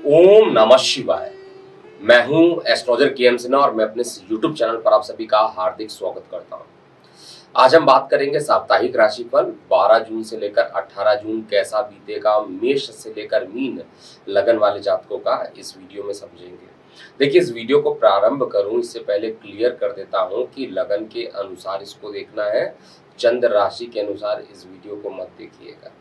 ओम नमः शिवाय। मैं हूं एस्ट्रोलॉजर के.एम. सिन्हा और मैं अपने यूट्यूब चैनल पर आप सभी का हार्दिक स्वागत करता हूं। आज हम बात करेंगे साप्ताहिक राशिफल 12 जून से लेकर 18 जून कैसा बीतेगा मेष से लेकर मीन लगन वाले जातकों का इस वीडियो में समझेंगे। देखिए, इस वीडियो को प्रारंभ करूं इससे पहले क्लियर कर देता हूं कि लगन के अनुसार इसको देखना है, चंद्र राशि के अनुसार इस वीडियो को मत देखिएगा।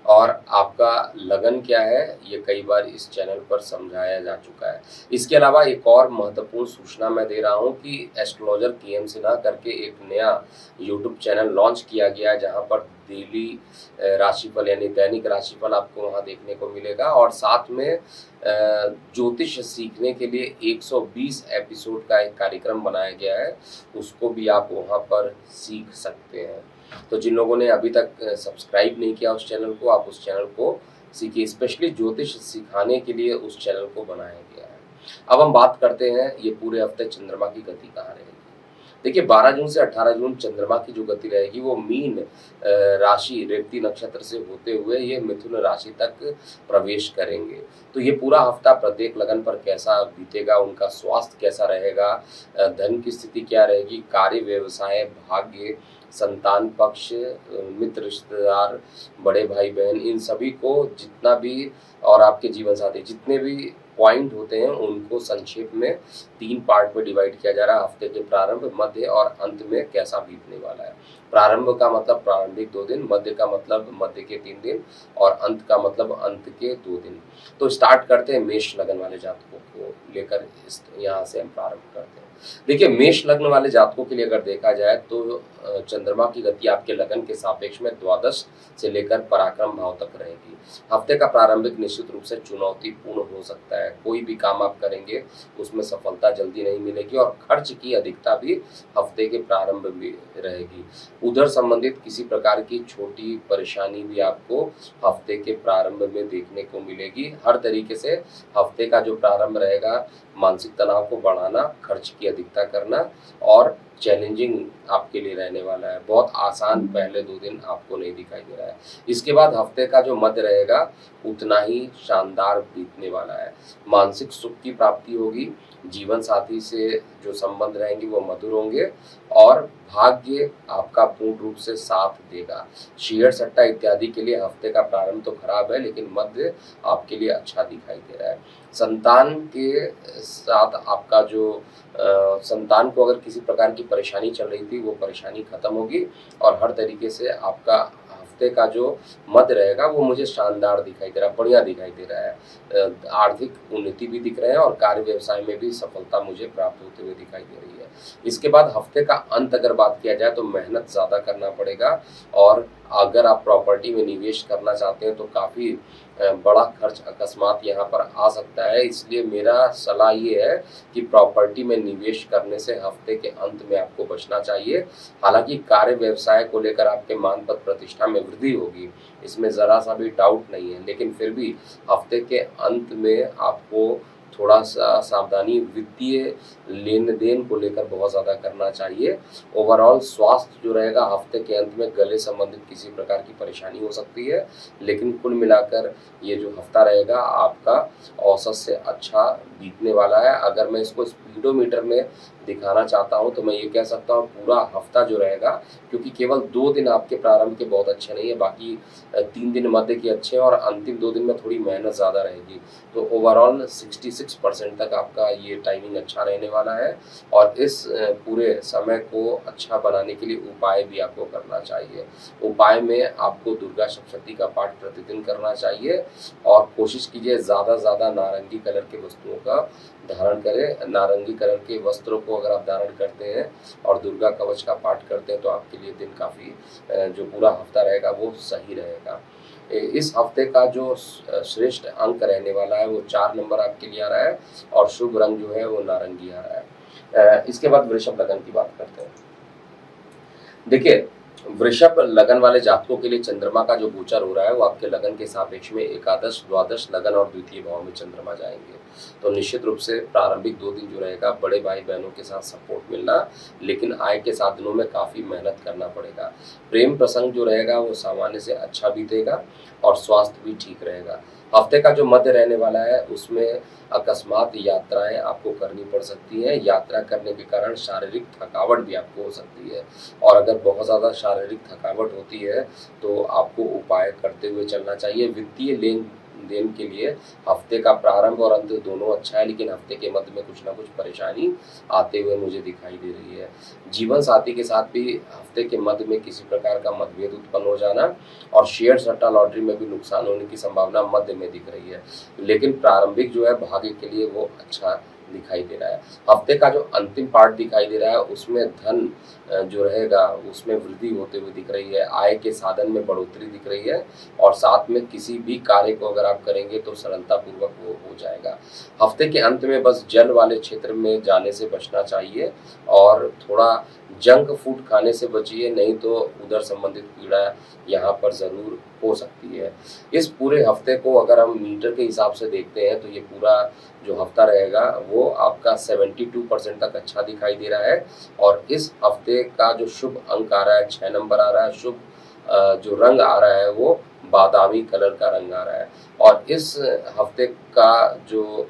और आपका लगन क्या है ये कई बार इस चैनल पर समझाया जा चुका है। इसके अलावा एक और महत्वपूर्ण सूचना मैं दे रहा हूं कि एस्ट्रोलॉजर के.एम. सिन्हा करके एक नया यूट्यूब चैनल लॉन्च किया गया है, जहां पर डेली राशिफल यानी दैनिक राशिफल आपको वहां देखने को मिलेगा और साथ में ज्योतिष सीखने के लिए 120 एपिसोड का एक कार्यक्रम बनाया गया है, उसको भी आप वहां पर सीख सकते हैं। तो जिन लोगों ने अभी तक सब्सक्राइब नहीं किया उस चैनल को, आप उस चैनल को सीखिए। स्पेशली ज्योतिष सिखाने के लिए उस चैनल को बनाया गया है। अब हम बात करते हैं ये पूरे हफ्ते चंद्रमा की गति कहाँ रहेगी। देखिए, 12 जून से 18 जून चंद्रमा की जो गति रहेगी वो मीन राशि रेवती नक्षत्र से होते हुए ये मिथुन राशि तक प्रवेश करेंगे। तो ये पूरा हफ्ता प्रत्येक लगन पर कैसा बीतेगा, उनका स्वास्थ्य कैसा रहेगा, धन की स्थिति क्या रहेगी, कार्य व्यवसाय, भाग्य, संतान पक्ष, मित्र रिश्तेदार, बड़े भाई बहन, इन सभी को जितना भी और आपके जीवन साथी जितने भी पॉइंट होते हैं उनको संक्षेप में 3 पार्ट में डिवाइड किया जा रहा है। हफ्ते के प्रारंभ, मध्य और अंत में कैसा बीतने वाला है। प्रारंभ का मतलब प्रारंभिक 2 दिन, मध्य का मतलब मध्य के 3 दिन और अंत का मतलब अंत के 2 दिन। तो स्टार्ट करते हैं मेष लगन वाले जातकों को लेकर, यहाँ से हम प्रारंभ करते हैं। देखिए, मेष लग्न वाले जातकों के लिए अगर देखा जाए तो चंद्रमा की गति आपके लगन के सापेक्ष में द्वादश से लेकर पराक्रम भाव तक रहेगी। हफ्ते का प्रारंभिक निश्चित रूप से चुनौतीपूर्ण हो सकता है। कोई भी काम आप करेंगे उसमें सफलता जल्दी नहीं मिलेगी और खर्च की अधिकता भी हफ्ते के प्रारंभ में रहेगी। उधर संबंधित किसी प्रकार की छोटी परेशानी भी आपको हफ्ते के प्रारंभ में देखने को मिलेगी। हर तरीके से हफ्ते का जो प्रारंभ रहेगा मानसिक तनाव को बढ़ाना, खर्च की अधिकता करना और चैलेंजिंग आपके लिए रहने वाला है। बहुत आसान पहले 2 दिन आपको नहीं दिखाई दे रहा है। इसके बाद हफ्ते का जो मध्य रहेगा उतना ही शानदार बीतने वाला है। मानसिक सुख की प्राप्ति होगी, जीवन साथी से जो संबंध रहेंगे वो मधुर होंगे और भाग्य आपका पूर्ण रूप से साथ देगा। शेयर सट्टा इत्यादि के लिए हफ्ते का प्रारंभ तो खराब है, लेकिन मध्य आपके लिए अच्छा दिखाई दे रहा है। संतान के साथ आपका जो संतान को अगर किसी प्रकार की परेशानी चल रही थी वो परेशानी खत्म होगी और हर तरीके से आपका हफ्ते का जो मध्य रहेगा वो मुझे शानदार दिखाई दे रहा है, बढ़िया दिखाई दे रहा है। आर्थिक उन्नति भी दिख रहे हैं और कार्य व्यवसाय में भी सफलता मुझे प्राप्त होते हुए दिखाई दे रही है। इसके बाद हफ्ते का अंत अगर बात किया जाए तो मेहनत ज़्यादा करना पड़ेगा और अगर आप प्रॉपर्टी में निवेश करना चाहते हैं तो काफ़ी बड़ा खर्च अकस्मात यहाँ पर आ सकता है। इसलिए मेरा सलाह ये है कि प्रॉपर्टी में निवेश करने से हफ्ते के अंत में आपको बचना चाहिए। हालांकि कार्य व्यवसाय को लेकर आपके मान पद प्रतिष्ठा में वृद्धि होगी, इसमें ज़रा सा भी डाउट नहीं है, लेकिन फिर भी हफ्ते के अंत में आपको थोड़ा सा सावधानी वित्तीय लेन देन को लेकर बहुत ज़्यादा करना चाहिए। ओवरऑल स्वास्थ्य जो रहेगा हफ्ते के अंत में गले संबंधित किसी प्रकार की परेशानी हो सकती है, लेकिन कुल मिलाकर ये जो हफ्ता रहेगा आपका औसत से अच्छा बीतने वाला है। अगर मैं इसको स्पीडोमीटर में दिखाना चाहता हूँ तो मैं ये कह सकता हूँ पूरा हफ्ता जो रहेगा, क्योंकि केवल 2 दिन आपके प्रारंभ के बहुत अच्छे नहीं है, बाकी 3 दिन मध्य के अच्छे हैं और अंतिम 2 दिन में थोड़ी मेहनत ज़्यादा रहेगी। तो ओवरऑल 66% तक आपका ये टाइमिंग अच्छा रहने वाला है और इस पूरे समय को अच्छा बनाने के लिए उपाय भी आपको करना चाहिए। उपाय में आपको दुर्गा सप्तशती का पाठ प्रतिदिन करना चाहिए और कोशिश कीजिए ज़्यादा से ज़्यादा नारंगी कलर के वस्तुओं का धारण करें। नारंगी कलर के वस्त्रों को अगर आप धारण करते हैं और दुर्गा कवच का पाठ करते हैं तो आपके लिए दिन काफ़ी जो पूरा हफ्ता रहेगा वो सही रहेगा। इस हफ्ते का जो श्रेष्ठ अंक रहने वाला है वो 4 नंबर आपके लिए आ रहा है और शुभ रंग जो है वो नारंगी आ रहा है। इसके बाद वृषभ लगन की बात करते हैं। देखिए, वृषभ लगन वाले जातकों के लिए चंद्रमा का जो गोचर हो रहा है वो आपके लगन के सापेक्ष में एकादश, द्वादश, लगन और द्वितीय भाव में चंद्रमा जाएंगे। तो निश्चित रूप से प्रारंभिक 2 दिन जो रहेगा बड़े भाई बहनों के साथ सपोर्ट मिलना, लेकिन आय के साधनों में काफ़ी मेहनत करना पड़ेगा। प्रेम प्रसंग जो रहेगा वो सामान्य से अच्छा बीतेगा और स्वास्थ्य भी ठीक रहेगा। हफ्ते का जो मध्य रहने वाला है उसमें अकस्मात यात्राएं आपको करनी पड़ सकती हैं। यात्रा करने के कारण शारीरिक थकावट भी आपको हो सकती है, और अगर बहुत ज़्यादा शारीरिक थकावट होती है तो आपको उपाय करते हुए चलना चाहिए। वित्तीय लेन देन के लिए हफ्ते का प्रारंभ और अंत दोनों अच्छा है, लेकिन हफ्ते के मध्य में कुछ ना कुछ परेशानी आते हुए मुझे दिखाई दे रही है। जीवन साथी के साथ भी हफ्ते के मध्य में किसी प्रकार का मतभेद उत्पन्न हो जाना और शेयर सट्टा लॉटरी में भी नुकसान होने की संभावना मध्य में दिख रही है, लेकिन प्रारंभिक जो है भाग्य के लिए वो अच्छा दिखाई दे रहा है। हफ्ते का जो अंतिम पार्ट दिखाई दे रहा है उसमें धन जो रहेगा उसमें वृद्धि होते हुए दिख रही है, आय के साधन में बढ़ोतरी दिख रही है, और साथ में किसी भी कार्य को अगर आप करेंगे तो सरलतापूर्वक वो हो जाएगा। हफ्ते के अंत में बस जल वाले क्षेत्र में जाने से बचना चाहिए, और थोड़ा जंक फूड खाने से बचिए, नहीं तो उदर संबंधित पीड़ा यहाँ पर ज़रूर हो सकती है। इस पूरे हफ्ते को अगर हम मीटर के हिसाब से देखते हैं तो ये पूरा जो हफ्ता रहेगा वो आपका 72% तक अच्छा दिखाई दे रहा है, और इस हफ्ते का जो शुभ अंक आ रहा है 6 नंबर आ रहा है, शुभ जो रंग आ रहा है वो बादामी कलर का रंग आ रहा है। और इस हफ्ते का जो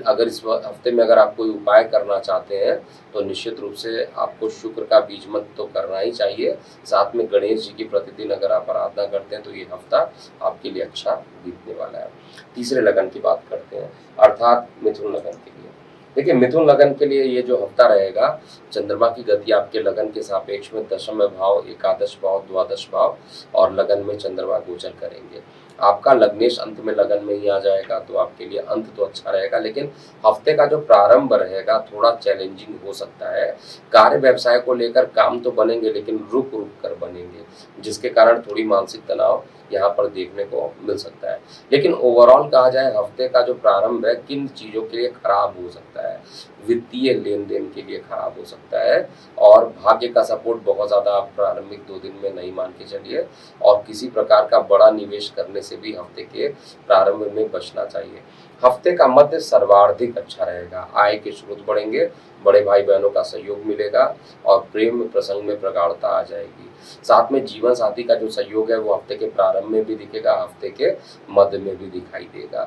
अगर इस हफ्ते में अगर आप कोई उपाय करना चाहते हैं तो निश्चित रूप से आपको शुक्र का बीज मंत्र तो करना ही चाहिए। साथ में गणेश जी की प्रतिदिन अगर आप आराधना करते हैं तो ये हफ्ता आपके लिए अच्छा बीतने वाला है। तीसरे लगन की बात करते हैं, अर्थात मिथुन लगन के लिए। देखिए, मिथुन लगन के लिए ये जो हफ्ता रहेगा, चंद्रमा की गति आपके लगन के सापेक्ष में दशम भाव, एकादश भाव, द्वादश भाव और लगन में चंद्रमा गोचर करेंगे। आपका लग्नेश अंत में लगन में ही आ जाएगा, तो आपके लिए अंत तो अच्छा रहेगा, लेकिन हफ्ते का जो प्रारंभ रहेगा थोड़ा चैलेंजिंग हो सकता है। कार्य व्यवसाय को लेकर काम तो बनेंगे, लेकिन रुक रुक कर बनेंगे, जिसके कारण थोड़ी मानसिक तनाव यहाँ पर देखने को मिल सकता है। लेकिन ओवरऑल कहा जाए, हफ्ते का जो प्रारंभ है किन चीज़ों के लिए खराब हो सकता है, वित्तीय लेन देन के लिए खराब हो सकता है, और भाग्य का सपोर्ट बहुत ज़्यादा आप प्रारंभिक 2 दिन में नहीं मान के चलिए, और किसी प्रकार का बड़ा निवेश करने से भी हफ्ते के प्रारंभ में बचना चाहिए। हफ्ते का मध्य सर्वाधिक अच्छा रहेगा, आय के स्रोत बढ़ेंगे, बड़े भाई बहनों का सहयोग मिलेगा, और प्रेम प्रसंग में प्रगाढ़ता आ जाएगी। साथ में जीवन साथी का जो सहयोग है वो हफ्ते के प्रारंभ में भी दिखेगा, हफ्ते के मध्य में भी दिखाई देगा।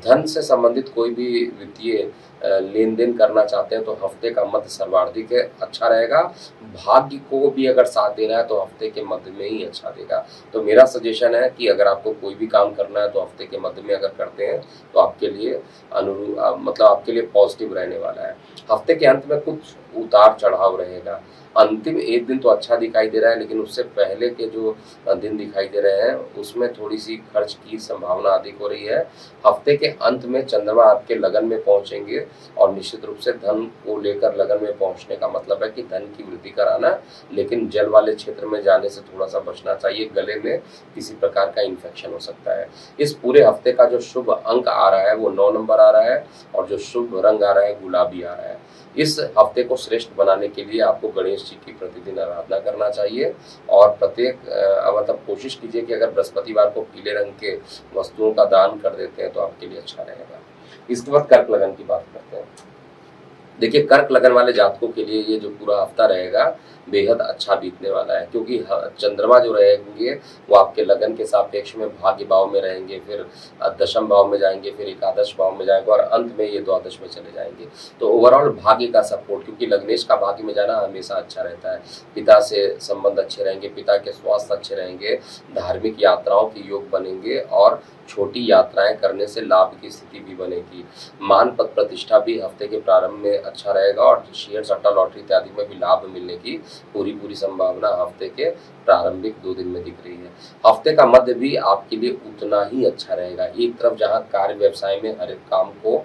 धन से संबंधित कोई भी वित्तीय लेन देन करना चाहते हैं तो हफ्ते का मध्य सर्वाधिक है, अच्छा रहेगा। भाग्य को भी अगर साथ देना है तो हफ्ते के मध्य में ही अच्छा देगा। तो मेरा सजेशन है कि अगर आपको कोई भी काम करना है तो हफ्ते के मध्य में अगर करते हैं तो आपके लिए मतलब आपके लिए पॉजिटिव रहने वाला है। हफ्ते के अंत में कुछ उतार चढ़ाव रहेगा। अंतिम एक दिन तो अच्छा दिखाई दे रहा है, लेकिन उससे पहले के जो दिन दिखाई दे रहे हैं उसमें थोड़ी सी खर्च की संभावना अधिक हो रही है। हफ्ते के अंत में चंद्रमा आपके लगन में पहुंचेंगे, और निश्चित रूप से धन को लेकर लगन में पहुंचने का मतलब है कि धन की वृद्धि कराना, लेकिन जल वाले क्षेत्र में जाने से थोड़ा सा बचना चाहिए, गले में किसी प्रकार का इन्फेक्शन हो सकता है। इस पूरे हफ्ते का जो शुभ अंक आ रहा है वो 9 नंबर आ रहा है, और जो शुभ रंग आ रहा है गुलाबी आ रहा है। इस हफ्ते को श्रेष्ठ बनाने के लिए आपको गणेश जी की प्रतिदिन आराधना करना चाहिए, और प्रत्येक मतलब कोशिश कीजिए कि अगर बृहस्पतिवार को पीले रंग के वस्तुओं का दान कर देते हैं तो आपके लिए अच्छा रहेगा। इसके बाद कर्क लगन की बात करते हैं। देखिए, कर्क लगन वाले जातकों के लिए ये जो पूरा हफ्ता रहेगा बेहद अच्छा बीतने वाला है, क्योंकि चंद्रमा जो रहेंगे वो आपके लगन के सापेक्ष में भाग्य भाव में रहेंगे, फिर दशम भाव में जाएंगे, फिर एकादश भाव में जाएंगे, और अंत में ये द्वादश में चले जाएंगे। तो ओवरऑल भाग्य का सपोर्ट, क्योंकि लग्नेश का भाग्य में जाना हमेशा अच्छा रहता है। पिता से संबंध अच्छे रहेंगे, पिता के स्वास्थ्य अच्छे रहेंगे, धार्मिक यात्राओं के योग बनेंगे, और छोटी यात्राएं करने से लाभ की स्थिति भी बनेगी। मान पद प्रतिष्ठा भी हफ्ते के प्रारंभ में अच्छा रहेगा, और शेयर सट्टा लॉटरी इत्यादि में भी लाभ मिलने की पूरी पूरी हफ्ते के प्रारंभिक 2 दिन में दिख रही है। हफ्ते का मध्य भी आपके लिए उतना ही अच्छा रहेगा। एक तरफ जहां कार्य व्यवसाय में हर एक काम को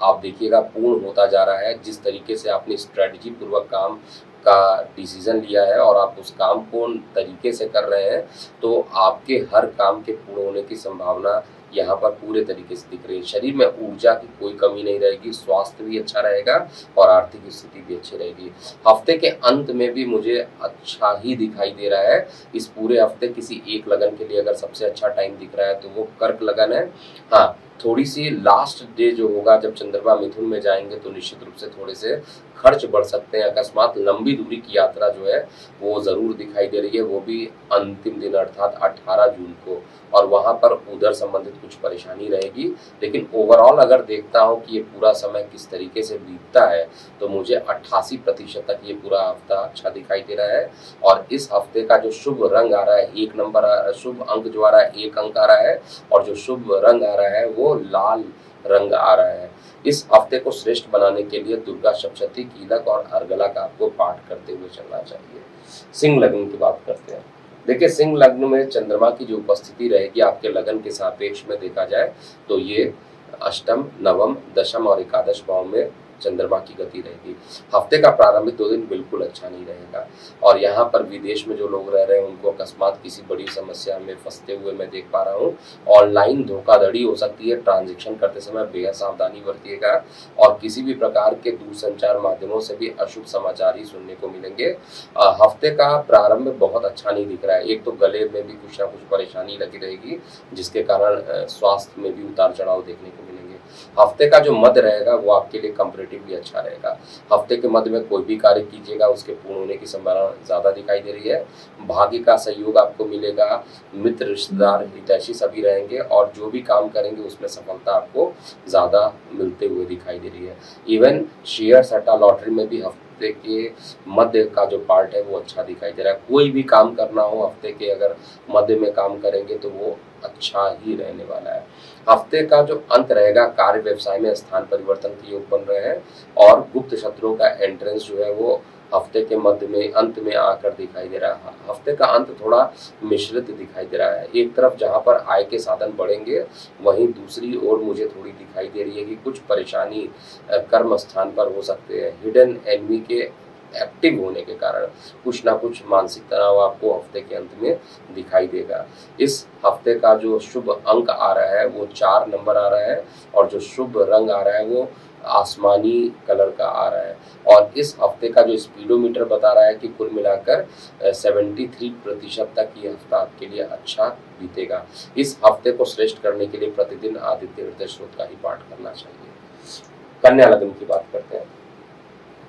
आप देखिएगा पूर्ण होता जा रहा है, जिस तरीके से आपने स्ट्रेटजी पूर्वक काम का डिसीजन लिया है और आप उस काम को तरीके से कर रहे हैं, तो आपके हर काम के पूर्ण होने की संभावना यहाँ पर पूरे तरीके से दिख रही है। शरीर में ऊर्जा की कोई कमी नहीं रहेगी, स्वास्थ्य भी अच्छा रहेगा, और आर्थिक स्थिति भी अच्छी रहेगी। हफ्ते के अंत में भी मुझे अच्छा ही दिखाई दे रहा है। इस पूरे हफ्ते किसी एक लगन के लिए अगर सबसे अच्छा टाइम दिख रहा है तो वो कर्क लगन है। हाँ, थोड़ी सी लास्ट डे जो होगा जब चंद्रमा मिथुन में जाएंगे तो निश्चित रूप से थोड़े से खर्च बढ़ सकते हैं। अकस्मात लंबी दूरी की यात्रा जो है वो ज़रूर दिखाई दे रही है, वो भी अंतिम दिन अर्थात 18 जून को, और वहाँ पर उधर संबंधित कुछ परेशानी रहेगी। लेकिन ओवरऑल अगर देखता हूँ कि ये पूरा समय किस तरीके से बीतता है तो मुझे 88% तक ये पूरा हफ्ता अच्छा दिखाई दे रहा है। और इस हफ्ते का जो शुभ रंग आ रहा है, एक नंबर शुभ अंक जो आ रहा है, 1 अंक आ रहा है, और जो शुभ रंग आ रहा है वो लाल रंग आ रहा है। इस हफ्ते को श्रेष्ठ बनाने के लिए दुर्गा सप्तशती, कीलक और अर्गला का आपको पाठ करते हुए चलना चाहिए। सिंह लग्न की बात करते हैं। देखिए, सिंह लग्न में चंद्रमा की जो उपस्थिति रहेगी आपके लगन के सापेक्ष में देखा जाए तो ये अष्टम, नवम, दशम और एकादश भाव में चंद्रमा की गति रहेगी। हफ्ते का प्रारंभिक 2 दिन बिल्कुल अच्छा नहीं रहेगा, और यहाँ पर विदेश में जो लोग रह रहे हैं उनको अकस्मात किसी बड़ी समस्या में फंसते हुए मैं देख पा रहा हूँ। ऑनलाइन धोखाधड़ी हो सकती है, ट्रांजैक्शन करते समय बेहद सावधानी बरतिएगा, और किसी भी प्रकार के दूरसंचार माध्यमों से भी अशुभ समाचार ही सुनने को मिलेंगे। हफ्ते का प्रारंभ बहुत अच्छा नहीं दिख रहा है। एक तो गले में भी कुछ ना कुछ परेशानी लगी रहेगी, जिसके कारण स्वास्थ्य में भी उतार चढ़ाव देखने को मिलेंगे। हफ्ते का जो मध्य रहेगा वो आपके लिए कंपैरेटिवली अच्छा रहेगा। हफ्ते के मध्य में कोई भी कार्य कीजिएगा उसके पूर्ण होने की संभावना ज़्यादा दिखाई दे रही है। भाग्य का सहयोग आपको मिलेगा, मित्र, रिश्तेदार, हितैषी सभी रहेंगे, और जो भी काम करेंगे उसमें सफलता आपको ज़्यादा मिलते हुए दिखाई दे रही है। इवन शेयर सट्टा लॉटरी में भी हफ्ते के मध्य का जो पार्ट है वो अच्छा दिखाई दे रहा है। कोई भी काम करना हो हफ्ते के अगर मध्य में काम करेंगे तो वो अच्छा ही रहने वाला है। हफ्ते का जो अंत रहेगा, कार्य व्यवसाय में स्थान परिवर्तन के योग बन रहे हैं, और गुप्त शत्रुओं का एंट्रेंस जो है वो हफ्ते के मध्य में अंत में आकर दिखाई दे रहा है। हफ्ते का अंत थोड़ा मिश्रित दिखाई दे रहा है। एक तरफ जहां पर आय के साधन बढ़ेंगे, वहीं दूसरी ओर मुझे थोड़ी दिखाई दे रही है कि कुछ परेशानी कर्म स्थान पर हो सकते हैं। हिडन एनिमी के एक्टिव होने के कारण कुछ ना कुछ मानसिक तनाव आपको हफ्ते के अंत में दिखाई देगा। इस हफ्ते का जो शुभ अंक आ रहा है वो 4 नंबर आ रहा है, और जो शुभ रंग आ रहा है वो आसमानी कलर का आ रहा है। और इस हफ्ते का जो स्पीडोमीटर बता रहा है कि कुल मिलाकर 73% तक ये हफ्ता आपके लिए अच्छा बीतेगा। इस हफ्ते को श्रेष्ठ करने के लिए प्रतिदिन आदित्य हृदय स्रोत का ही पाठ करना चाहिए। कन्या लग्न की बात करते हैं।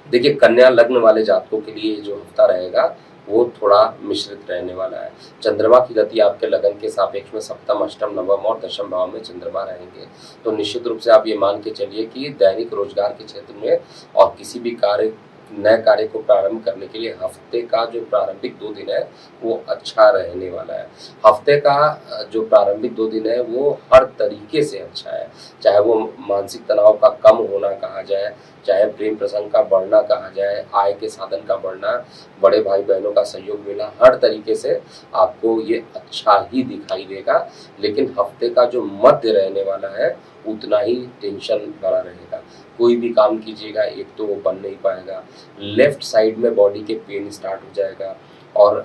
देखिए, कन्या लग्न वाले जातकों के लिए जो हफ्ता रहेगा वो थोड़ा मिश्रित रहने वाला है। चंद्रमा की गति आपके लगन के सापेक्ष में सप्तम, अष्टम, नवम और दशम भाव में चंद्रमा रहेंगे। तो निश्चित रूप से आप ये मान के चलिए कि दैनिक रोजगार के क्षेत्र में और किसी भी नए कार्य को प्रारंभ करने के लिए हफ्ते का जो प्रारंभिक 2 दिन है वो अच्छा रहने वाला है। हफ्ते का जो प्रारंभिक 2 दिन है वो हर तरीके से अच्छा है, चाहे वो मानसिक तनाव का कम होना कहा जाए, चाहे प्रेम प्रसंग का बढ़ना कहा जाए, आय के साधन का बढ़ना, बड़े भाई बहनों का सहयोग मिलना, हर तरीके से आपको ये अच्छा ही दिखाई देगा। लेकिन हफ्ते का जो मध्य रहने वाला है उतना ही टेंशन भरा रहेगा। कोई भी काम कीजिएगा एक तो वो बन नहीं पाएगा, लेफ्ट साइड में बॉडी के पेन स्टार्ट हो जाएगा, और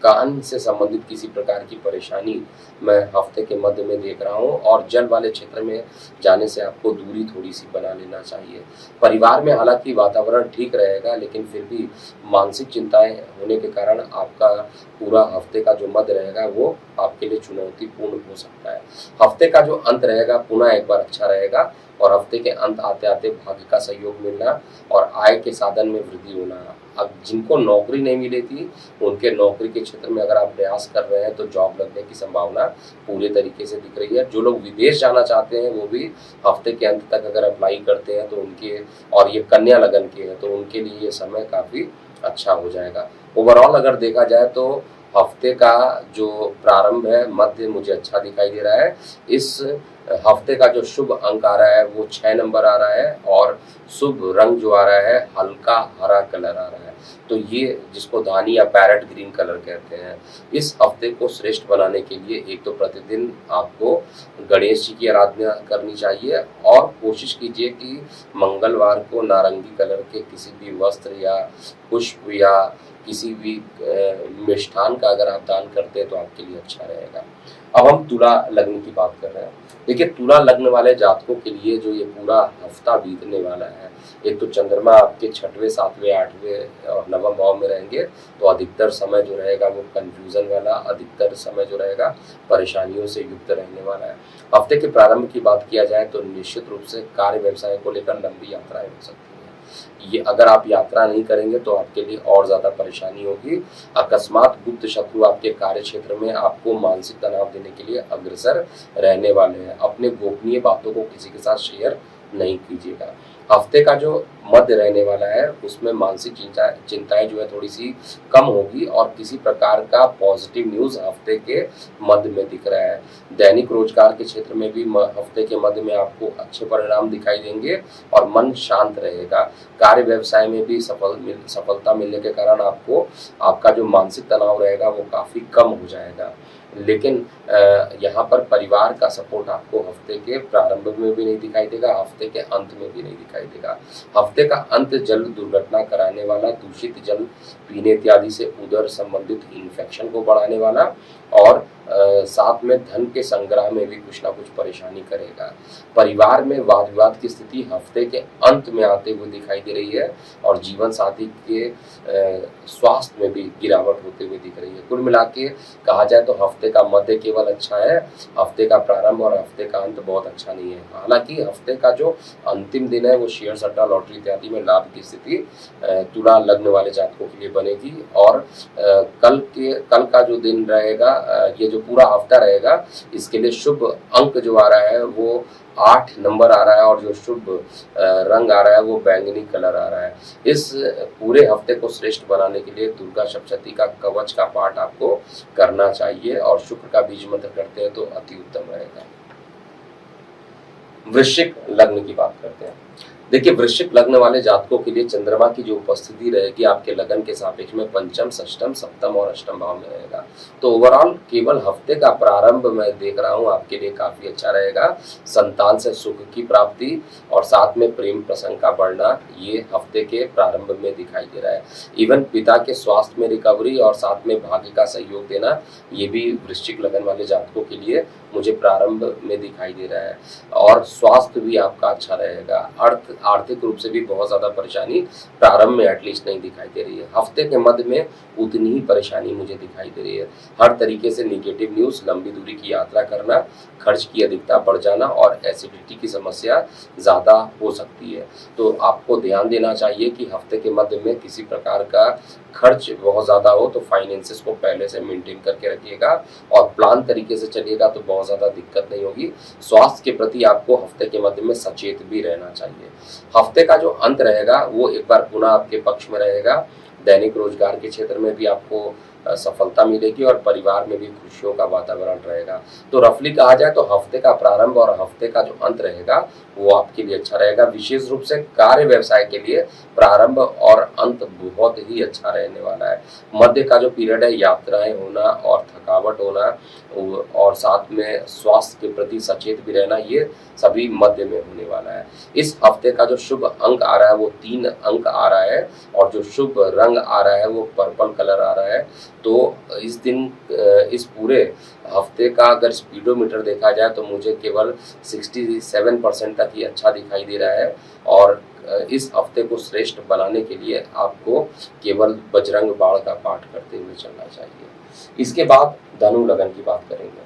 कान से संबंधित किसी प्रकार की परेशानी मैं हफ्ते के मध्य में देख रहा हूँ। और जल वाले क्षेत्र में जाने से आपको दूरी थोड़ी सी बना लेना चाहिए। परिवार में हालांकि वातावरण ठीक रहेगा, लेकिन फिर भी मानसिक चिंताएं होने के कारण आपका पूरा हफ्ते का जो मध्य रहेगा वो आपके लिए चुनौतीपूर्ण हो सकता है। हफ्ते का जो अंत रहेगा पुनः एक बार अच्छा रहेगा, और हफ्ते के अंत आते आते भाग्य का सहयोग मिलना और आय के साधन में वृद्धि होना। अब जिनको नौकरी नहीं मिली थी उनके नौकरी के क्षेत्र में अगर आप प्रयास कर रहे हैं तो जॉब लगने की संभावना पूरे तरीके से दिख रही है। जो लोग विदेश जाना चाहते हैं वो भी हफ्ते के अंत तक अगर अप्लाई करते हैं तो उनके, और ये कन्या लगन के हैं, तो उनके लिए ये समय काफ़ी अच्छा हो जाएगा। ओवरऑल अगर देखा जाए तो हफ्ते का जो प्रारंभ है, मध्य मुझे अच्छा दिखाई दे रहा है। इस हफ्ते का जो शुभ अंक आ रहा है वो 6 नंबर आ रहा है, और शुभ रंग जो आ रहा है हल्का हरा कलर आ रहा है। तो ये जिसको धानी या पैरेट ग्रीन कलर कहते हैं। इस हफ्ते को श्रेष्ठ बनाने के लिए एक तो प्रतिदिन आपको गणेश जी की आराधना करनी चाहिए, और कोशिश कीजिए कि मंगलवार को नारंगी कलर के किसी भी वस्त्र या पुष्प या किसी भी मिष्ठान का अगर आप दान करते हैं तो आपके लिए अच्छा रहेगा। अब हम तुला लग्न की बात कर रहे हैं। देखिए, तुला लग्न वाले जातकों के लिए जो ये पूरा हफ्ता बीतने वाला है, एक तो चंद्रमा आपके 6वें 7वें 8वें और 9वें भाव में रहेंगे, तो अधिकतर समय जो रहेगा वो कंफ्यूजन वाला, अधिकतर समय जो रहेगा परेशानियों से युक्त रहने वाला है। हफ्ते के प्रारंभ की बात किया जाए तो निश्चित रूप से कार्य व्यवसाय को लेकर लंबी यात्राएं हो सकती हैं। ये अगर आप यात्रा नहीं करेंगे तो आपके लिए और ज़्यादा परेशानी होगी। अकस्मात गुप्त शत्रु आपके कार्य क्षेत्र में आपको मानसिक तनाव देने के लिए अग्रसर रहने वाले हैं। अपने गोपनीय बातों को किसी के साथ शेयर नहीं कीजिएगा। हफ्ते का जो मध्य रहने वाला है उसमें मानसिक चिंताएं जो है थोड़ी सी कम होगी और किसी प्रकार का पॉजिटिव न्यूज़ हफ्ते के मध्य में दिख रहा है। दैनिक रोजगार के क्षेत्र में भी हफ्ते के मध्य में आपको अच्छे परिणाम दिखाई देंगे और मन शांत रहेगा। कार्य व्यवसाय में भी सफलता मिलने के कारण आपको आपका जो मानसिक तनाव रहेगा वो काफ़ी कम हो जाएगा। लेकिन यहाँ पर परिवार का सपोर्ट आपको हफ्ते के प्रारंभ में भी नहीं दिखाई देगा, हफ्ते के अंत में भी नहीं दिखाई देगा। हफ्ते का अंत जल दुर्घटना कराने वाला, दूषित जल पीने इत्यादि से उदर संबंधित इन्फेक्शन को बढ़ाने वाला और साथ में धन के संग्रह में भी कुछ ना कुछ परेशानी करेगा। परिवार में वाद विवाद की स्थिति हफ्ते के अंत में आते हुए दिखाई दे रही है और जीवन साथी के स्वास्थ्य में भी गिरावट होते हुए दिख रही है। कुल मिला के कहा जाए तो हफ्ते का मध्य केवल अच्छा है, हफ्ते का प्रारंभ और हफ्ते का अंत बहुत अच्छा नहीं है। हालांकि हफ्ते का जो अंतिम दिन है वो शेयर सट्टा लॉटरी इत्यादि में लाभ की स्थिति तुला लग्न वाले जातकों के लिए बनेगी। और कल का जो दिन रहेगा, ये जो पूरा हफ्ता रहेगा, इसके लिए शुभ अंक जो आ रहा है वो 8 नंबर आ रहा है और जो शुभ रंग आ रहा है वो बैंगनी कलर आ रहा है। इस पूरे हफ्ते को श्रेष्ठ बनाने के लिए दुर्गा सप्तशती का कवच का पाठ आपको करना चाहिए और शुक्र का बीज मंत्र करते हैं तो अति उत्तम रहेगा। वृश्चिक लग्न की बात करते हैं। देखिए, वृश्चिक लग्न वाले जातकों के लिए चंद्रमा की जो उपस्थिति रहेगी आपके लगन के सापेक्ष में पंचम, षष्टम, सप्तम और अष्टम भाव में रहेगा। तो ओवरऑल केवल हफ्ते का प्रारंभ मैं देख रहा हूं आपके लिए काफी अच्छा रहेगा। संतान से सुख की प्राप्ति और साथ में प्रेम प्रसंग का बढ़ना ये हफ्ते के प्रारंभ में दिखाई दे रहा है। इवन पिता के स्वास्थ्य में रिकवरी और साथ में भाग्य का सहयोग देना, ये भी वृश्चिक लगन वाले जातकों के लिए मुझे प्रारंभ में दिखाई दे रहा है। और स्वास्थ्य भी आपका अच्छा रहेगा। आर्थिक रूप से भी बहुत ज़्यादा परेशानी प्रारंभ में एटलीस्ट नहीं दिखाई दे रही है। हफ्ते के मध्य में उतनी ही परेशानी मुझे दिखाई दे रही है। हर तरीके से निगेटिव न्यूज़, लंबी दूरी की यात्रा करना, खर्च की अधिकता बढ़ जाना और एसिडिटी की समस्या ज़्यादा हो सकती है। तो आपको ध्यान देना चाहिए कि हफ्ते के मध्य में किसी प्रकार का खर्च बहुत ज़्यादा हो तो फाइनेंसेस को पहले से मेंटेन करके रखिएगा और प्लान तरीके से चलिएगा तो बहुत ज़्यादा दिक्कत नहीं होगी। स्वास्थ्य के प्रति आपको हफ्ते के मध्य में सचेत भी रहना चाहिए। हफ्ते का जो अंत रहेगा वो एक बार पुनः आपके पक्ष में रहेगा। दैनिक रोजगार के क्षेत्र में भी आपको सफलता मिलेगी और परिवार में भी खुशियों का वातावरण रहेगा। तो रफली कहा जाए तो हफ्ते का प्रारंभ और हफ्ते का जो अंत रहेगा वो आपके लिए अच्छा रहेगा। विशेष रूप से कार्य व्यवसाय के लिए प्रारंभ और अंत बहुत ही अच्छा रहने वाला है। मध्य का जो पीरियड है, यात्राएं होना और थकावट होना और साथ में स्वास्थ्य के प्रति सचेत भी रहना, ये सभी मध्य में होने वाला है। इस हफ्ते का जो शुभ अंक आ रहा है वो 3 अंक आ रहा है और जो शुभ रंग आ रहा है वो पर्पल कलर आ रहा है। तो इस दिन इस पूरे हफ्ते का अगर स्पीडोमीटर देखा जाए तो मुझे केवल 67% तक ही अच्छा दिखाई दे रहा है। और इस हफ्ते को श्रेष्ठ बनाने के लिए आपको केवल बजरंग बाण का पाठ करते हुए चलना चाहिए। इसके बाद धनु लगन की बात करेंगे।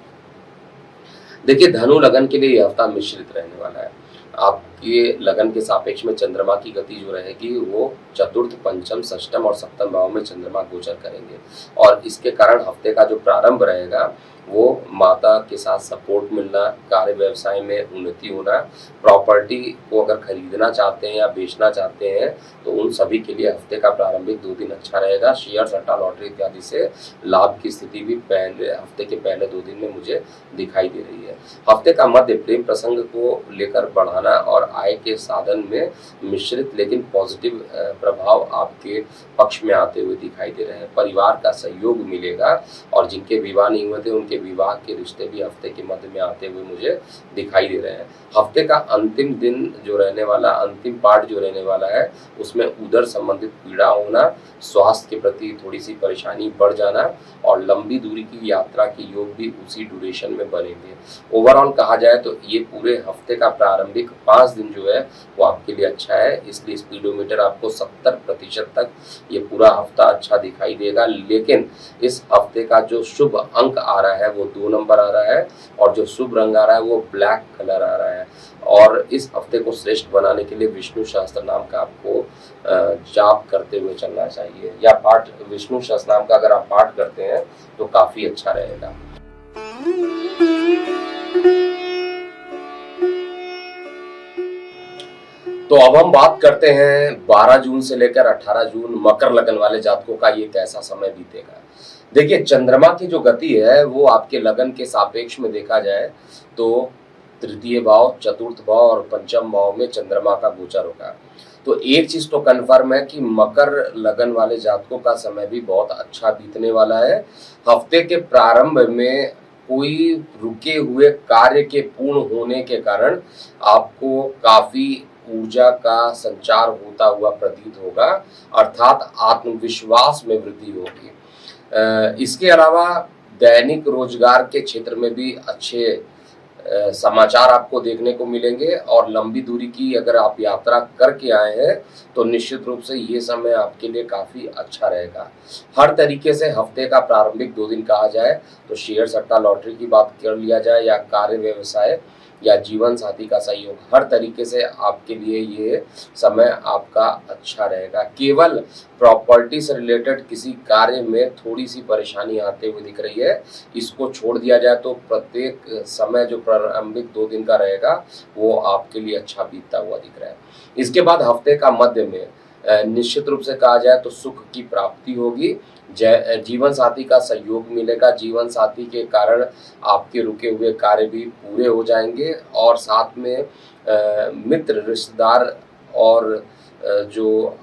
देखिए, धनु लगन के लिए यह हफ्ता मिश्रित रहने वाला है। आपके लगन के सापेक्ष में चंद्रमा की गति जो रहेगी वो चतुर्थ, पंचम, षष्टम और सप्तम भाव में चंद्रमा गोचर करेंगे और इसके कारण हफ्ते का जो प्रारंभ रहेगा वो माता के साथ सपोर्ट मिलना, कार्य व्यवसाय में उन्नति होना, प्रॉपर्टी को अगर खरीदना चाहते हैं या बेचना चाहते हैं तो उन सभी के लिए हफ्ते का प्रारंभिक 2 दिन अच्छा रहेगा। शेयर सट्टा लॉटरी इत्यादि से लाभ की स्थिति भी हफ्ते के पहले 2 दिन में मुझे दिखाई दे रही है। हफ्ते का मध्य प्रेम प्रसंग को लेकर बढ़ाना और आय के साधन में मिश्रित लेकिन पॉजिटिव प्रभाव आपके पक्ष में आते हुए दिखाई दे रहे हैं। परिवार का सहयोग मिलेगा और जिनके विवाह नहीं हुए थे उनके विवाह के रिश्ते भी हफ्ते के मध्य में आते हुए मुझे दिखाई दे रहे हैं। हफ्ते का अंतिम दिन जो रहने वाला, अंतिम पार्ट जो रहने वाला है, उसमें उदर संबंधित पीड़ा होना, स्वास्थ्य के प्रति थोड़ी सी परेशानी बढ़ जाना और लंबी दूरी की यात्रा के योग भी उसी ड्यूरेशन में बनेंगे। ओवरऑल कहा जाए तो ये पूरे हफ्ते का प्रारंभिक 5 दिन जो है वो आपके लिए अच्छा है, इसलिए स्पीडोमीटर आपको 70% तक ये पूरा हफ्ता अच्छा दिखाई देगा। लेकिन इस हफ्ते का जो शुभ अंक आ रहा है वो 2 नंबर आ रहा है और जो शुभ रंग आ रहा है वो ब्लैक कलर आ रहा है। और इस हफ्ते को श्रेष्ठ बनाने के लिए विष्णु सहस्त्र नाम का आपको जाप करते हुए चलना चाहिए, या पाठ, विष्णु सहस्त्र नाम का अगर आप पाठ करते हैं तो काफी अच्छा रहेगा। तो अब हम बात करते हैं 12 जून से लेकर 18 जून मकर लगन वाले जातकों का ये कैसा समय बीतेगा। देखिए, चंद्रमा की जो गति है वो आपके लगन के सापेक्ष में देखा जाए तो तृतीय भाव, चतुर्थ भाव और पंचम भाव में चंद्रमा का गोचर होगा। तो एक चीज तो कन्फर्म है कि मकर लगन वाले जातकों का समय भी बहुत अच्छा बीतने वाला है। हफ्ते के प्रारंभ में कोई रुके हुए कार्य के पूर्ण होने के कारण आपको काफी ऊर्जा का संचार होता हुआ प्रतीत होगा, अर्थात आत्मविश्वास में वृद्धि होगी। इसके अलावा दैनिक रोजगार के क्षेत्र में भी अच्छे समाचार आपको देखने को मिलेंगे और लंबी दूरी की अगर आप यात्रा करके आए हैं तो निश्चित रूप से ये समय आपके लिए काफी अच्छा रहेगा। हर तरीके से हफ्ते का प्रारंभिक 2 दिन कहा जाए तो शेयर सट्टा लॉटरी की बात कर लिया जाए या कार्य व्यवसाय या जीवन साथी का सहयोग, हर तरीके से आपके लिए ये समय आपका अच्छा रहेगा। केवल प्रॉपर्टी से रिलेटेड किसी कार्य में थोड़ी सी परेशानी आते हुए दिख रही है, इसको छोड़ दिया जाए तो प्रत्येक समय जो प्रारंभिक 2 दिन का रहेगा वो आपके लिए अच्छा बीतता हुआ दिख रहा है। इसके बाद हफ्ते का मध्य में निश्चित रूप से कहा जाए तो सुख की प्राप्ति होगी, जीवन साथी का सहयोग मिलेगा, जीवन साथी के कारण आपके रुके हुए कार्य भी पूरे हो जाएंगे और साथ में मित्र, रिश्तेदार और जो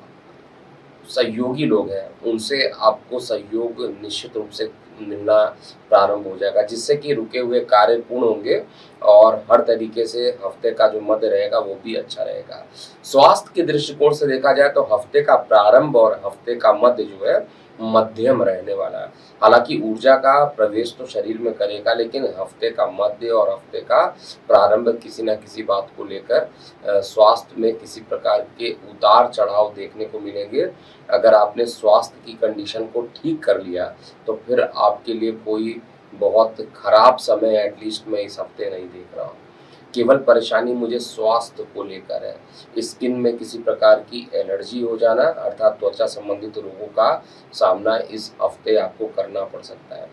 सहयोगी लोग हैं उनसे आपको सहयोग निश्चित रूप से मिलना प्रारंभ हो जाएगा, जिससे कि रुके हुए कार्य पूर्ण होंगे और हर तरीके से हफ्ते का जो मध्य रहेगा वो भी अच्छा रहेगा। स्वास्थ्य के दृष्टिकोण से देखा जाए तो हफ्ते का प्रारंभ और हफ्ते का मध्य जो है मध्यम रहने वाला है। हालांकि ऊर्जा का प्रवेश तो शरीर में करेगा, लेकिन हफ्ते का मध्य और हफ्ते का प्रारंभ किसी न किसी बात को लेकर स्वास्थ्य में किसी प्रकार के उतार चढ़ाव देखने को मिलेंगे। अगर आपने स्वास्थ्य की कंडीशन को ठीक कर लिया तो फिर आपके लिए कोई बहुत खराब समय एटलीस्ट मैं इस हफ्ते नहीं देख रहा हूँ। केवल परेशानी मुझे स्वास्थ्य को लेकर है। स्किन में किसी प्रकार की एलर्जी हो जाना अर्थात त्वचा संबंधित रोगों का सामना इस हफ्ते आपको करना पड़ सकता है।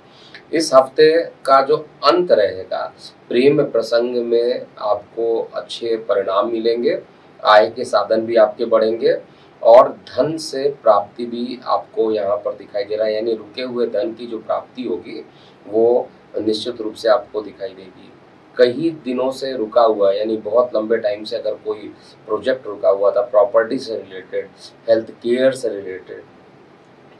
इस हफ्ते का जो अंत रहेगा, प्रेम प्रसंग में आपको अच्छे परिणाम मिलेंगे, आय के साधन भी आपके बढ़ेंगे और धन से प्राप्ति भी आपको यहाँ पर दिखाई दे रहा है, यानी रुके हुए धन की जो प्राप्ति होगी वो निश्चित रूप से आपको दिखाई देगी। कई दिनों से रुका हुआ, यानी बहुत लंबे टाइम से अगर कोई प्रोजेक्ट रुका हुआ था प्रॉपर्टी से रिलेटेड, हेल्थ केयर से रिलेटेड,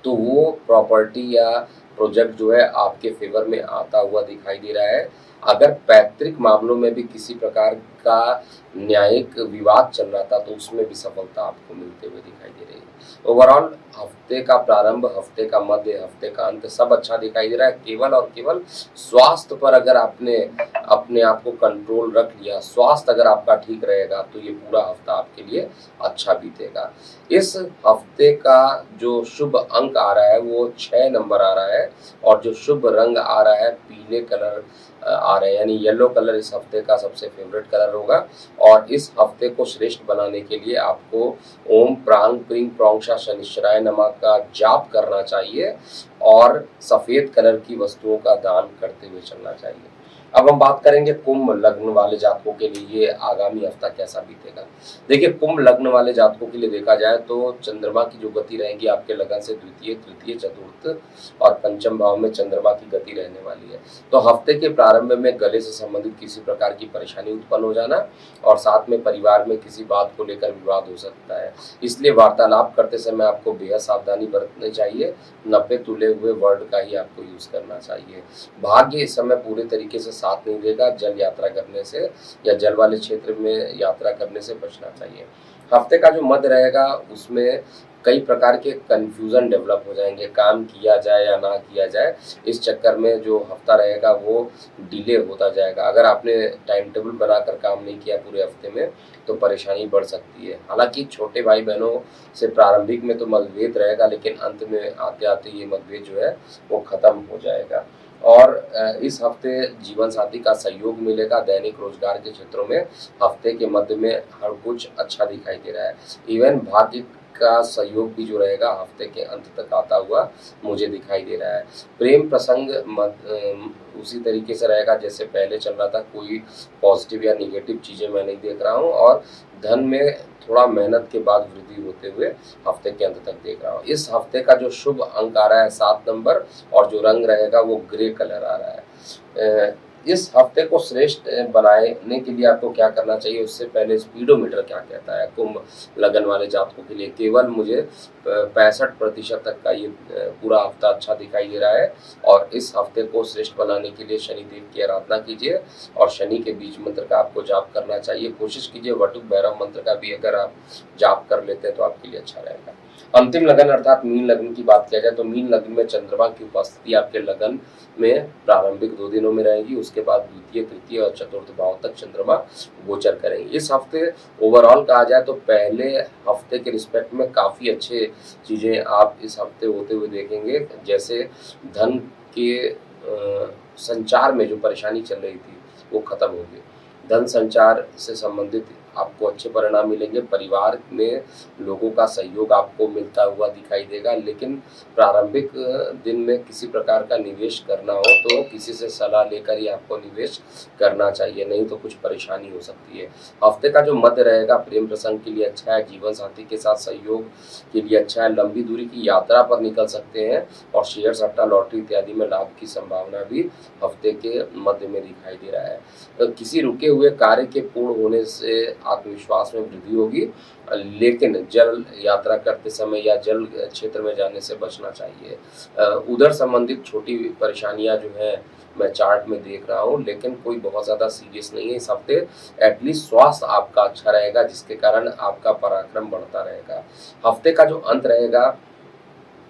तो वो प्रॉपर्टी या प्रोजेक्ट जो है आपके फेवर में आता हुआ दिखाई दे रहा है। अगर पैतृक मामलों में भी किसी प्रकार का न्यायिक विवाद चल रहा था तो उसमें भी सफलता आपको मिलते हुए दिखाई दे रही है। ओवरऑल हफ्ते का प्रारंभ, हफ्ते का मध्य, हफ्ते का अंत सब अच्छा दिखाई दे रहा है। केवल और केवल स्वास्थ्य पर अगर आपने अपने आप को कंट्रोल रख लिया, स्वास्थ्य अगर आपका ठीक रहेगा तो ये पूरा हफ्ता आपके लिए अच्छा बीतेगा। इस हफ्ते का जो शुभ अंक आ रहा है वो 6 नंबर आ रहा है और जो शुभ रंग आ रहा है पीले कलर आ रहे हैं, यानी येलो कलर इस हफ्ते का सबसे फेवरेट कलर होगा। और इस हफ्ते को श्रेष्ठ बनाने के लिए आपको ओम प्रांग प्रीं प्रोंक्षा शनिश्चराय नमः का जाप करना चाहिए और सफेद कलर की वस्तुओं का दान करते हुए चलना चाहिए। अब हम बात करेंगे कुंभ लग्न वाले जातकों के लिए ये आगामी हफ्ता कैसा बीतेगा। देखिए, कुंभ लग्न वाले जातकों के लिए देखा जाए तो चंद्रमा की जो गति रहेगी आपके लगन से द्वितीय, तृतीय, चतुर्थ और पंचम भाव में चंद्रमा की गति रहने वाली है। तो हफ्ते के प्रारंभ में गले से संबंधित किसी प्रकार की परेशानी उत्पन्न हो जाना और साथ में परिवार में किसी बात को लेकर विवाद हो सकता है। इसलिए वार्तालाप करते समय आपको बेहद सावधानी बरतनी चाहिए। 90 तुले हुए वर्ड का ही आपको यूज करना चाहिए। भाग्य इस समय पूरे तरीके से साथ नहीं देगा। जल यात्रा करने से या जल वाले क्षेत्र में यात्रा करने से बचना चाहिए। हफ्ते का जो मध्य रहेगा उसमें कई प्रकार के कंफ्यूजन डेवलप हो जाएंगे, काम किया जाए या ना किया जाए, इस चक्कर में जो हफ्ता रहेगा वो डिले होता जाएगा। अगर आपने टाइम टेबल बनाकर काम नहीं किया पूरे हफ्ते में तो परेशानी बढ़ सकती है। हालांकि छोटे भाई बहनों से प्रारंभिक में तो मतभेद रहेगा, लेकिन अंत में आते आते ये मतभेद जो है वो खत्म हो जाएगा। और इस हफ्ते जीवन साथी का सहयोग मिलेगा। दैनिक रोजगार के क्षेत्रों में हफ्ते के मध्य में हर कुछ अच्छा दिखाई दे रहा है। इवन भाग्य का सहयोग भी जो रहेगा हफ्ते के अंत तक आता हुआ मुझे दिखाई दे रहा है। प्रेम प्रसंग उसी तरीके से रहेगा जैसे पहले चल रहा था। कोई पॉजिटिव या निगेटिव चीजें मैं नहीं देख रहा हूँ और धन में थोड़ा मेहनत के बाद वृद्धि होते हुए हफ्ते के अंत तक देख रहा हूँ। इस हफ्ते का जो शुभ अंक आ रहा है 7 नंबर और जो रंग रहेगा वो ग्रे कलर आ रहा है। इस हफ्ते को श्रेष्ठ बनाने के लिए आपको क्या करना चाहिए, उससे पहले स्पीडोमीटर क्या कहता है कुंभ लगन वाले जातकों के लिए। केवल मुझे 65% तक का ये पूरा हफ्ता अच्छा दिखाई दे रहा है और इस हफ्ते को श्रेष्ठ बनाने के लिए शनिदेव की आराधना कीजिए और शनि के बीज मंत्र का आपको जाप करना चाहिए। कोशिश कीजिए वटुक भैरव मंत्र का भी अगर आप जाप कर लेते हैं तो आपके लिए अच्छा रहेगा। अंतिम लगन अर्थात मीन लगन की बात किया जाए तो मीन लगन में चंद्रमा की उपस्थिति आपके लगन में प्रारंभिक 2 दिनों में रहेगी। उसके बाद द्वितीय, तृतीय और चतुर्थ भाव तक चंद्रमा गोचर करेंगे। इस हफ्ते ओवरऑल कहा जाए तो पहले हफ्ते के रिस्पेक्ट में काफी अच्छे चीजें आप इस हफ्ते होते हुए देखेंगे। जैसे धन के संचार में जो परेशानी चल रही थी वो खत्म होगी। धन संचार से संबंधित आपको अच्छे परिणाम मिलेंगे। परिवार में लोगों का सहयोग आपको मिलता हुआ दिखाई देगा, लेकिन प्रारंभिक दिन में किसी प्रकार का निवेश करना हो तो किसी से सलाह लेकर ही आपको निवेश करना चाहिए, नहीं तो कुछ परेशानी हो सकती है। हफ्ते का जो मध्य रहेगा प्रेम प्रसंग के लिए अच्छा है। जीवन साथी के साथ सहयोग के लिए अच्छा है। लंबी दूरी की यात्रा पर निकल सकते हैं और शेयर सट्टा लॉटरी इत्यादि में लाभ की संभावना भी हफ्ते के मध्य में दिखाई दे रहा है। तो किसी रुके हुए कार्य के पूर्ण होने से आत्मविश्वास में वृद्धि होगी, लेकिन जल यात्रा करते समय या जल क्षेत्र में जाने से बचना चाहिए। उधर संबंधित छोटी परेशानियां जो है मैं चार्ट में देख रहा हूँ, लेकिन कोई बहुत ज्यादा सीरियस नहीं है। इस हफ्ते एटलीस्ट स्वास्थ्य आपका अच्छा रहेगा जिसके कारण आपका पराक्रम बढ़ता रहेगा। हफ्ते का जो अंत रहेगा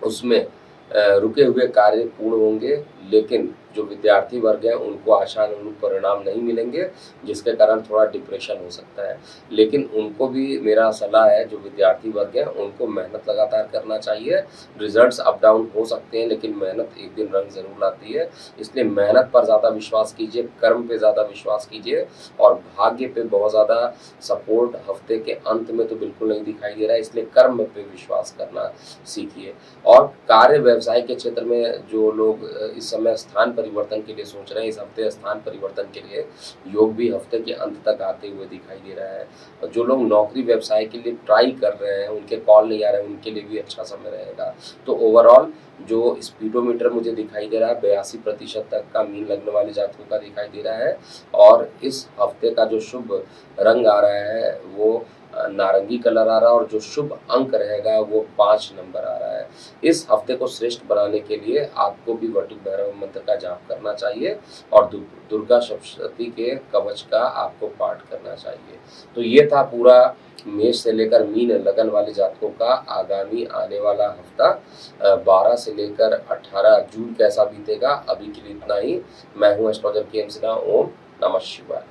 उसमें रुके हुए कार्य पूर्ण होंगे, लेकिन जो विद्यार्थी वर्ग है उनको आशानुरूप परिणाम नहीं मिलेंगे जिसके कारण थोड़ा डिप्रेशन हो सकता है। लेकिन उनको भी मेरा सलाह है, जो विद्यार्थी वर्ग है उनको मेहनत लगातार करना चाहिए। रिजल्ट्स अप डाउन हो सकते हैं लेकिन मेहनत एक दिन रंग जरूर लाती है। इसलिए मेहनत पर ज़्यादा विश्वास कीजिए, कर्म पे ज़्यादा विश्वास कीजिए और भाग्य पे बहुत ज़्यादा सपोर्ट हफ्ते के अंत में तो बिल्कुल नहीं दिखाई दे रहा है, इसलिए कर्म पे विश्वास करना सीखिए। और कार्य व्यवसाय के क्षेत्र में जो लोग इस समय स्थान परिवर्तन के लिए सोच रहे हैं, इस हफ्ते स्थान परिवर्तन के लिए योग भी हफ्ते के अंत तक आते हुए दिखाई दे रहा है। और जो लोग नौकरी व्यवसाय के लिए ट्राई कर रहे हैं उनके कॉल नहीं आ रहे हैं, उनके लिए भी अच्छा समय रहेगा। तो ओवरऑल जो स्पीडोमीटर मुझे दिखाई दे रहा है 82% तक का मीन लगने वाले जातकों का दिखाई दे रहा है और इस हफ्ते का जो शुभ रंग आ रहा है वो नारंगी कलर आ रहा है और जो शुभ अंक रहेगा वो 5 नंबर आ रहा है। इस हफ्ते को श्रेष्ठ बनाने के लिए आपको भी वटुक भैरव मंत्र का जाप करना चाहिए और दुर्गा सप्तशती के कवच का आपको पाठ करना चाहिए। तो ये था पूरा मेष से लेकर मीन लगन वाले जातकों का आगामी आने वाला हफ्ता 12 से लेकर 18 जून कैसा बीतेगा। अभी के लिए इतना ही। मैं हूँ एस्ट्रोलॉजर के एम सिन्हा। ओम नमः शिवाय।